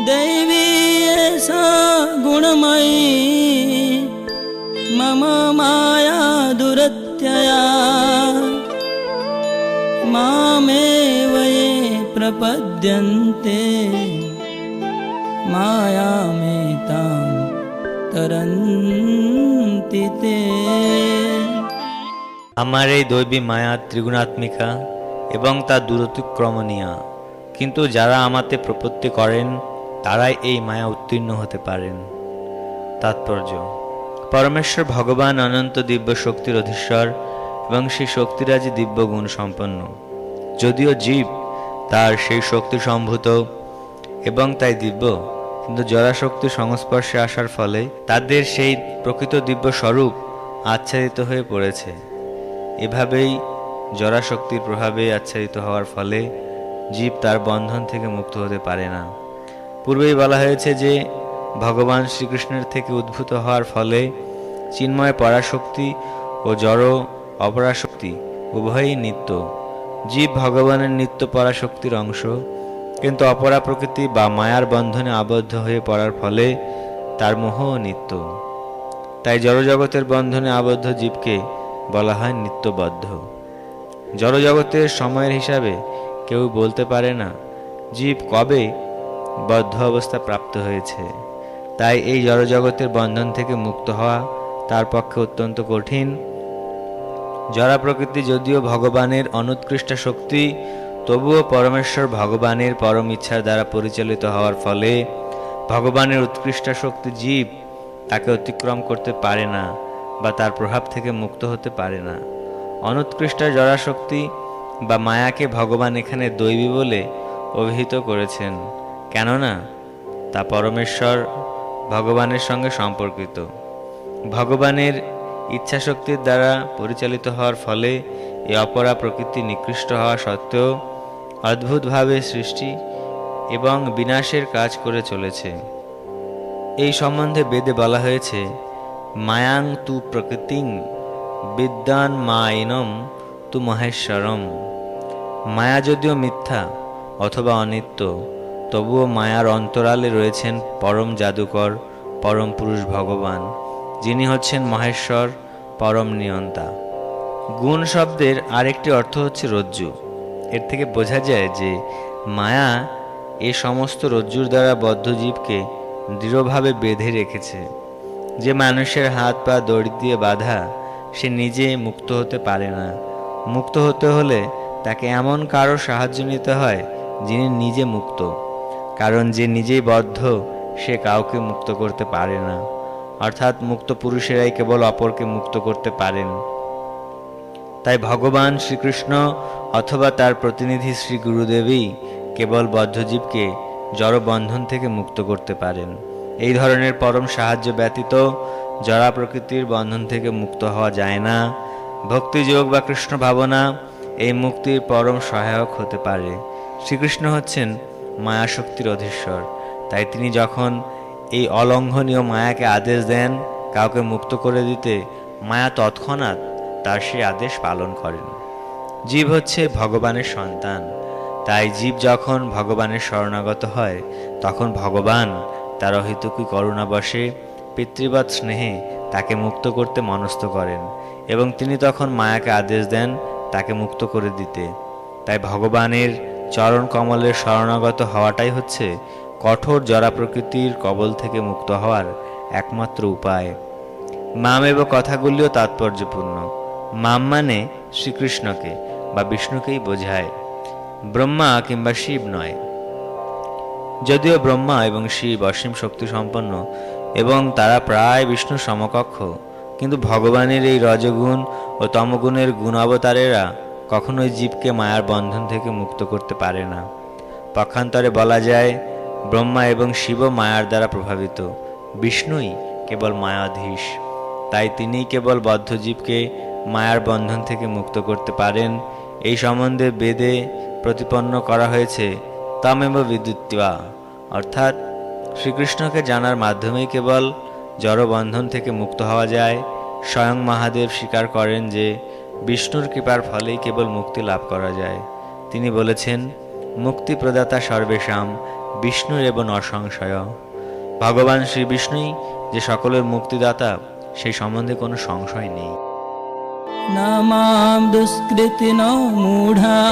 दैवी एषा गुणमयी मम माया दुरत्यया मामेव ये प्रपद्यन्ते मायामेतां तरन्ति ते। আমার এই দৈবী মায়া ত্রিগুণাত্মিকা এবং তা দূরতিক্রমণীয়া, কিন্তু যারা আমাতে প্রপত্তি করেন তারাই এই মায়া উত্তীর্ণ হতে পারেন। তাৎপর্য: পরমেশ্বর ভগবান অনন্ত দিব্য শক্তির অধীশ্বর এবং সেই শক্তিরাজি দিব্য গুণ সম্পন্ন। যদিও জীব তার সেই শক্তি সম্ভূত এবং তাই দিব্য, কিন্তু জড়াশক্তির সংস্পর্শে আসার ফলে তাদের সেই প্রকৃত দিব্য স্বরূপ আচ্ছাদিত হয়ে পড়েছে। এভাবেই জড়াশক্তির প্রভাবে আচ্ছাদিত হওয়ার ফলে জীব তার বন্ধন থেকে মুক্ত হতে পারে না। পূর্বেই বলা হয়েছে যে ভগবান শ্রীকৃষ্ণের থেকে উদ্ভূত হওয়ার ফলে চিন্ময় পরাশক্তি ও জড় অপরাশক্তি উভয়ই নিত্য। জীব ভগবানের নিত্য পরাশক্তির অংশ, কিন্তু অপরা প্রকৃতি বা মায়ার বন্ধনে আবদ্ধ হয়ে পড়ার ফলে তার মোহও নিত্য। তাই জড়জগতের বন্ধনে আবদ্ধ জীবকে বলা হয় নিত্যবদ্ধ। জড়জগতের সময়ের হিসাবে কেউ বলতে পারে না জীব কবে বদ্ধ অবস্থা প্রাপ্ত হয়েছে। তাই এই জড়জগতের বন্ধন থেকে মুক্ত হওয়া তার পক্ষে অত্যন্ত কঠিন। জড়া প্রকৃতি যদিও ভগবানের অনুৎকৃষ্ট শক্তি, তবুও পরমেশ্বর ভগবানের পরম ইচ্ছার দ্বারা পরিচালিত হওয়ার ফলে ভগবানের উৎকৃষ্ট শক্তি জীব তাকে অতিক্রম করতে পারে না বা তার প্রভাব থেকে মুক্ত হতে পারে না। অনুৎকৃষ্ট জড়াশক্তি বা মায়াকে ভগবান এখানে দৈবী বলে অভিহিত করেছেন, কেননা তা পরমেশ্বর ভগবানের সঙ্গে সম্পর্কিত। ভগবানের ইচ্ছাশক্তির দ্বারা পরিচালিত হওয়ার ফলে এই অপরা প্রকৃতি নিকৃষ্ট হওয়া সত্ত্বেও অদ্ভুতভাবে সৃষ্টি এবং বিনাশের কাজ করে চলেছে। এই সম্বন্ধে বেদে বলা হয়েছে, মায়াং তু প্রকৃতিং বিদ্যান মায়নম তু মহেশ্বরম। মায়া যদিও মিথ্যা অথবা অনিত্য, তবুও মায়ার অন্তরালে রয়েছেন পরম জাদুকর পরম পুরুষ ভগবান, যিনি হচ্ছেন মহেশ্বর পরম নিয়ন্তা। গুণ শব্দের আরেকটি অর্থ হচ্ছে রজ্জু। এর থেকে বোঝা যায় যে মায়া এই সমস্ত রজ্জুর দ্বারা বদ্ধ জীবকে দৃঢ়ভাবে বেঁধে রেখেছে। যে মানুষের হাত পা দড়ি দিয়ে বাঁধা, সে নিজে মুক্ত হতে পারে না। মুক্ত হতে হলে তাকে এমন কারো সাহায্য নিতে হয় যিনি নিজে মুক্ত, কারণ যে নিজেই বদ্ধ সে কাউকে মুক্ত করতে পারে না। অর্থাৎ মুক্ত পুরুষেরাই কেবল অপরকে মুক্ত করতে পারেন। তাই ভগবান শ্রীকৃষ্ণ অথবা তার প্রতিনিধি শ্রী গুরুদেবই কেবল বদ্ধজীবকে জড়বন্ধন থেকে মুক্ত করতে পারেন। এই ধরনের পরম সাহায্য ব্যতীত জড়া প্রকৃতির বন্ধন থেকে মুক্ত হওয়া যায় না। ভক্তিযোগ বা কৃষ্ণ ভাবনা এই মুক্তির পরম সহায়ক হতে পারে। শ্রীকৃষ্ণ হচ্ছেন মায়াশক্তির অধীশ্বর, তাই তিনি যখন এই অলঙ্ঘনীয় মায়াকে আদেশ দেন কাউকে মুক্ত করে দিতে, মায়া তৎক্ষণাৎ তার সেই আদেশ পালন করেন। জীব হচ্ছে ভগবানের সন্তান, তাই জীব যখন ভগবানের শরণাগত হয় তখন ভগবান তার অহেতুকী করুণাবশে পিতৃবৎ স্নেহে তাকে মুক্ত করতে মনস্থ করেন এবং তিনি তখন মায়াকে আদেশ দেন তাকে মুক্ত করে দিতে। তাই ভগবানের চরণ কমলের শরণাগত হওয়াটাই হচ্ছে কঠোর জড়া প্রকৃতির কবল থেকে মুক্ত হওয়ার একমাত্র উপায়। মামেব কথাগুলিও তাৎপর্যপূর্ণ। মাম মানে শ্রীকৃষ্ণকে বা বিষ্ণুকেই বোঝায়, ব্রহ্মা কিংবা শিব নয়। যদিও ব্রহ্মা এবং শিব অসীম শক্তি সম্পন্ন এবং তারা প্রায় বিষ্ণুর সমকক্ষ, কিন্তু ভগবানের এই রজগুণ ও তমগুণের গুণ অবতারেরা কখনোই জীবকে মায়ার বন্ধন থেকে মুক্ত করতে পারে না। পক্ষান্তরে বলা যায়, ব্রহ্মা এবং শিব মায়ার দ্বারা প্রভাবিত, বিষ্ণুই কেবল মায়াধীশ। তাই তিনিই কেবল বদ্ধ জীবকে মায়ার বন্ধন থেকে মুক্ত করতে পারেন। এই সম্বন্ধে বেদে প্রতিপন্ন করা হয়েছে তমেব বিদুত্বা, অর্থাৎ শ্রীকৃষ্ণকে জানার মাধ্যমেই কেবল জড়বন্ধন থেকে মুক্ত হওয়া যায়। স্বয়ং মহাদেব স্বীকার করেন যে বিষ্ণুর কৃপার ফলেই কেবল মুক্তি লাভ করা যায়। তিনি বলেছেন, মুক্তি প্রদাতা সর্বেষাম বিষ্ণুরেব ন সংশয়। ভগবান শ্রী বিষ্ণুই যে সকলের মুক্তিদাতা, সেই সম্বন্ধে কোনো সংশয় নেই। न मां दुष्कृतिनो मूढा